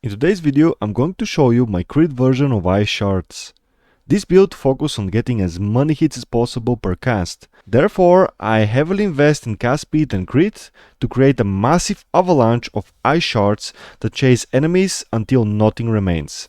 In today's video, I'm going to show you my crit version of Ice Shards. This build focuses on getting as many hits as possible per cast. Therefore, I heavily invest in cast speed and crit to create a massive avalanche of Ice Shards that chase enemies until nothing remains.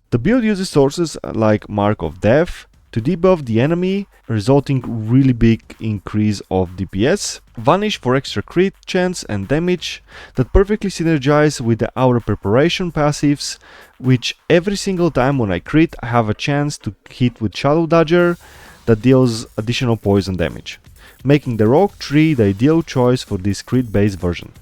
The build uses sources like Mark of Death to debuff the enemy, resulting really big increase of DPS, Vanish for extra crit chance and damage that perfectly synergize with the Aura Preparation passives, which every single time when I crit I have a chance to hit with Shadow Dagger that deals additional poison damage, making the Rogue tree the ideal choice for this crit based version.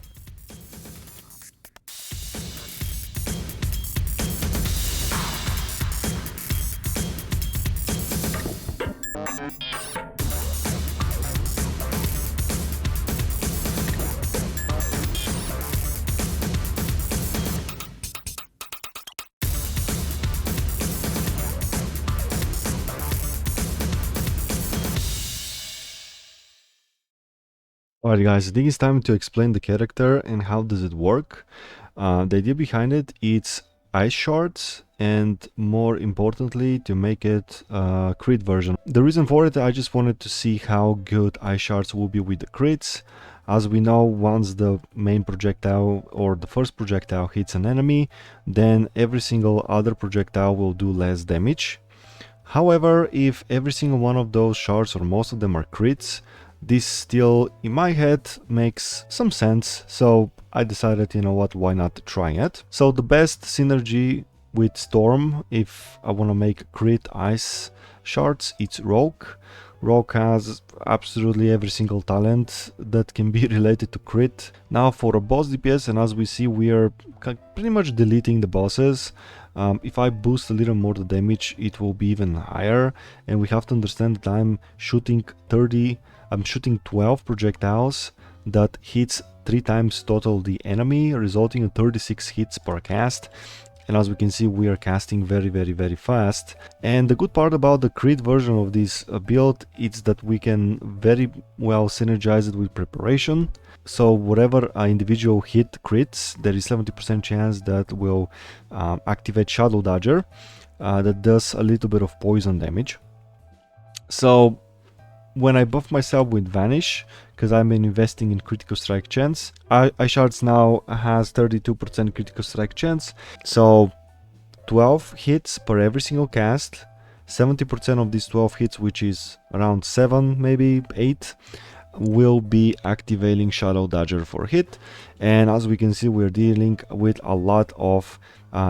Alright guys, I think it's time to explain the character and how does it work. The idea behind it is Ice Shards and more importantly to make it a crit version. The reason for it, I just wanted to see how good Ice Shards will be with the crits. As we know, once the main projectile or the first projectile hits an enemy, then every single other projectile will do less damage. However, if every single one of those shards or most of them are crits, this still, in my head, makes some sense, so I decided, you know what, why not try it. So the best synergy with Storm, if I want to make crit Ice Shards, it's Rogue. Rogue has absolutely every single talent that can be related to crit. Now for a boss DPS, and as we see, we are pretty much deleting the bosses. If I boost a little more the damage, it will be even higher, and we have to understand that I'm shooting 12 projectiles that hits 3 times total the enemy, resulting in 36 hits per cast. And as we can see, we are casting very fast. And the good part about the crit version of this build is that we can very well synergize it with preparation. So whatever individual hit crits, there is 70% chance that will activate Shadow Dagger that does a little bit of poison damage. So when I buff myself with Vanish, because I'm investing in critical strike chance, Ice Shards now has 32% critical strike chance, so 12 hits per every single cast, 70% of these 12 hits, which is around 7, maybe 8, will be activating Shadow Dagger for hit. And as we can see, we're dealing with a lot of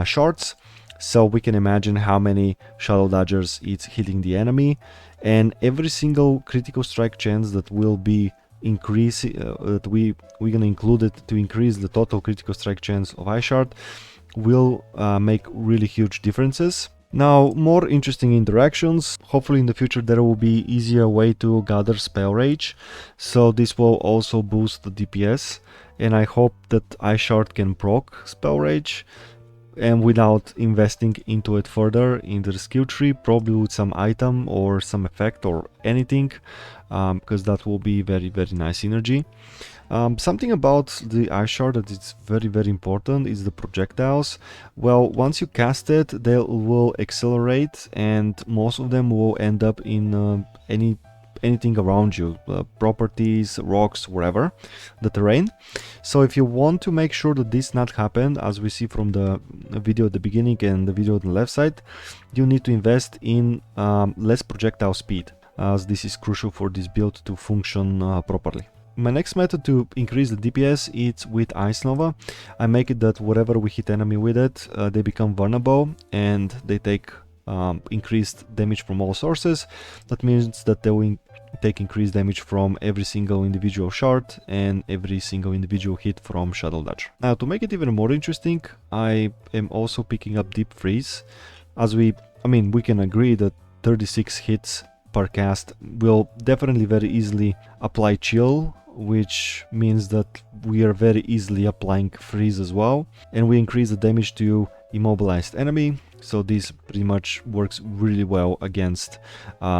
shards, so we can imagine how many Shadow Daggers it's hitting the enemy. And every single critical strike chance that will be increasing, that we're gonna include it to increase the total critical strike chance of Ice Shard, will make really huge differences. Now, more interesting interactions. Hopefully in the future there will be easier way to gather spell rage, so this will also boost the DPS, and I hope that Ice Shard can proc spell rage, and without investing into it further into the skill tree, probably with some item or some effect or anything, because that will be very nice synergy. Something about the Ice Shard that is very important is the projectiles. Well, once you cast it, they will accelerate, and most of them will end up in anything around you, properties, rocks, wherever, the terrain. So if you want to make sure that this not happen, as we see from the video at the beginning and the video on the left side, you need to invest in less projectile speed, as this is crucial for this build to function properly. My next method to increase the DPS is with Ice Nova. I make it that whatever we hit enemy with it, they become vulnerable and they take increased damage from all sources. That means that they will take increased damage from every single individual shard and every single individual hit from Shadow Dagger. Now, to make it even more interesting, I am also picking up Deep Freeze, as we can agree that 36 hits per cast will definitely very easily apply chill, which means that we are very easily applying freeze as well, and we increase the damage to immobilized enemy. so this pretty much works really well against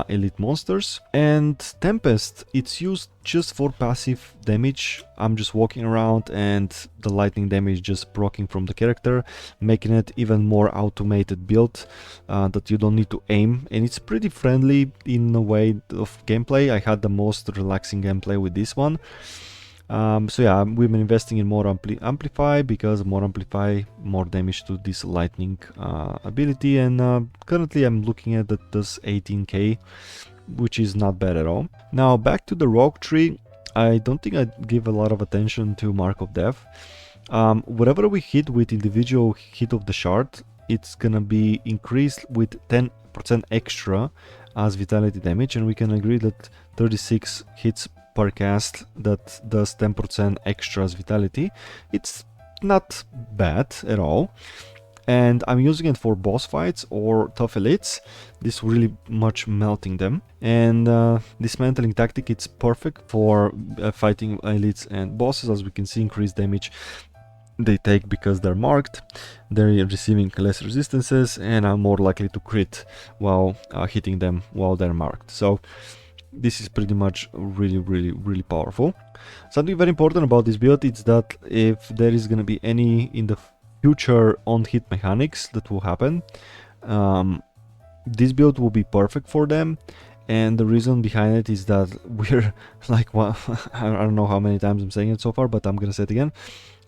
elite monsters. And Tempest, it's used just for passive damage. I'm just walking around and the lightning damage just proccing from the character, making it even more automated build that you don't need to aim, and it's pretty friendly in a way of gameplay. I had the most relaxing gameplay with this one. So yeah, we've been investing in more amplify, because more amplify, more damage to this lightning ability, and currently I'm looking at that does 18k, which is not bad at all. Now back to the rogue tree, I don't think I'd give a lot of attention to Mark of Death. Whatever we hit with individual hit of the shard, it's gonna be increased with 10% extra as vitality damage, and we can agree that 36 hits per cast that does 10% extra as vitality. It's not bad at all, and I'm using it for boss fights or tough elites. This really much melting them, and dismantling tactic, it's perfect for fighting elites and bosses. As we can see, increased damage they take because they're marked, they're receiving less resistances, and are more likely to crit while hitting them while they're marked. So this is pretty much really powerful. Something very important about this build is that if there is going to be any in the future on-hit mechanics that will happen, this build will be perfect for them. And the reason behind it is that we're like, well, I don't know how many times I'm saying it so far, but I'm gonna say it again.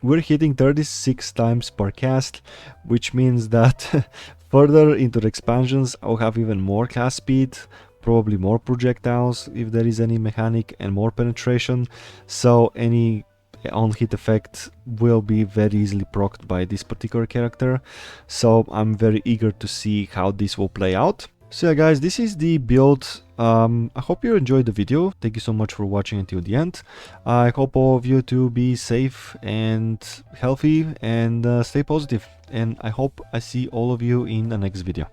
We're hitting 36 times per cast, which means that further into the expansions I'll have even more cast speed, probably more projectiles if there is any mechanic, and more penetration, so any on-hit effect will be very easily procced by this particular character. So I'm very eager to see how this will play out. So yeah guys, this is the build. I hope you enjoyed the video. Thank you so much for watching until the end. I hope all of you to be safe and healthy and stay positive, and I hope I see all of you in the next video.